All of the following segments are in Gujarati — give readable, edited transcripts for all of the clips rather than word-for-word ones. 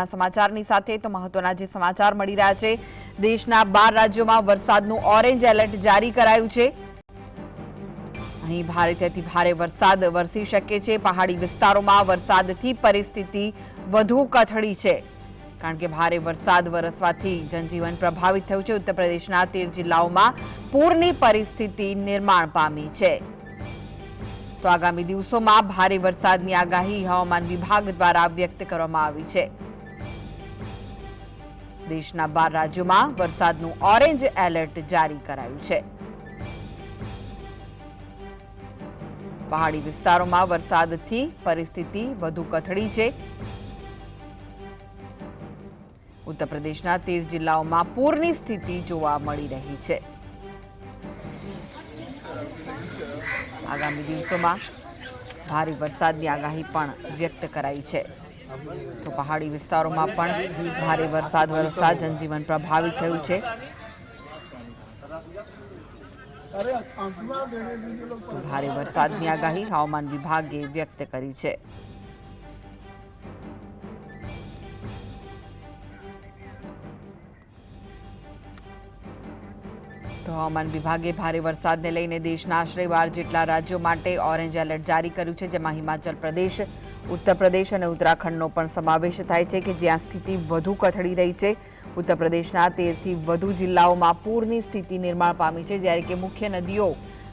સમાચારની સાથે તો મહત્વના જે સમાચાર મળી રહ્યા છે, દેશના 12 રાજ્યોમાં વરસાદનું ઓરેન્જ એલર્ટ જારી કરાયું છે। અહીં ભારેથી ભારે વરસાદ વરસી શકે છે। પહાડી વિસ્તારોમાં વરસાદથી પરિસ્થિતિ વધુ કથળી છે, કારણ કે ભારે વરસાદ વરસવાથી જનજીવન પ્રભાવિત થયું છે। ઉત્તર પ્રદેશના 13 જિલ્લાઓમાં પૂરની પરિસ્થિતિ નિર્માણ પામી છે। તો આગામી દિવસોમાં ભારે વરસાદની આગાહી હવામાન વિભાગ દ્વારા વ્યક્ત કરવામાં આવી છે। દેશના 12 રાજ્યોમાં વરસાદનું ઓરેન્જ એલર્ટ જારી કરાયું છે। પહાડી વિસ્તારોમાં વરસાદથી પરિસ્થિતિ વધુ કથળી છે। ઉત્તર પ્રદેશના 13 જિલ્લાઓમાં પૂરની સ્થિતિ જોવા મળી રહી છે। આગામી દિવસોમાં ભારે વરસાદની આગાહી પણ વ્યક્ત કરાઈ છે। તો પહાડી વિસ્તારોમાં પણ ભારે વરસાદ વરસતા જનજીવન પ્રભાવિત થયું છે। તો ભારે વરસાદની આગાહી હવામાન વિભાગે વ્યક્ત કરી છે। તો હવામાન વિભાગે ભારે વરસાદને લઈને દેશના આશરે 12 જેટલા રાજ્યો માટે ઓરેન્જ એલર્ટ જારી કર્યું છે, જેમાં હિમાચલ પ્રદેશ, ઉત્તર પ્રદેશ અને ઉત્તરાખંડનો પણ સમાવેશ થાય છે, કે જ્યાં સ્થિતિ વધુ કથળી રહી છે। ઉત્તર પ્રદેશના 13થી વધુ જિલ્લાઓમાં પૂરની સ્થિતિ નિર્માણ પામી છે, જ્યારે કે મુખ્ય નદીઓ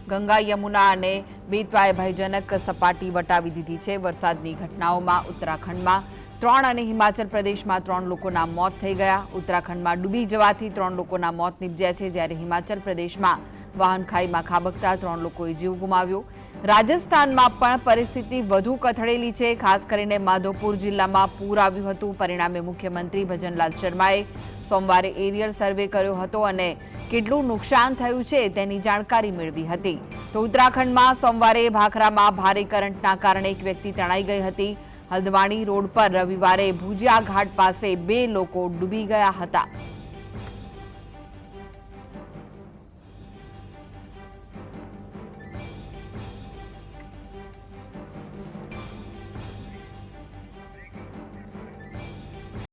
ગંગા, યમુના અને બેતવાએ ભયજનક સપાટી વટાવી દીધી છે। વરસાદની ઘટનાઓમાં ઉત્તરાખંડમાં 3 અને હિમાચલ પ્રદેશમાં 3 લોકોના મોત થઈ ગયા। ઉત્તરાખંડમાં ડૂબી જવાથી 3 લોકોના મોત નીપજ્યા છે, જ્યારે હિમાચલ પ્રદેશમાં વાહન ખાઈમાં ખાબકતા 3 લોકોએ જીવ ગુમાવ્યો। રાજસ્થાનમાં પણ પરિસ્થિતિ વધુ કથળેલી છે। ખાસ કરીને માધોપુર જિલ્લામાં પૂર આવ્યું હતું। પરિણામે મુખ્યમંત્રી ભજનલાલ શર્માએ સોમવારે એરિયલ સર્વે કર્યો હતો અને કેટલું નુકસાન થયું છે તેની જાણકારી મેળવી હતી। તો ઉત્તરાખંડમાં સોમવારે ભાખરામાં ભારે કરંટના કારણે એક વ્યક્તિ તણાઈ ગઈ હતી। હલ્દવાણી રોડ પર રવિવારે ભુજિયા ઘાટ પાસે 2 લોકો ડૂબી ગયા હતા।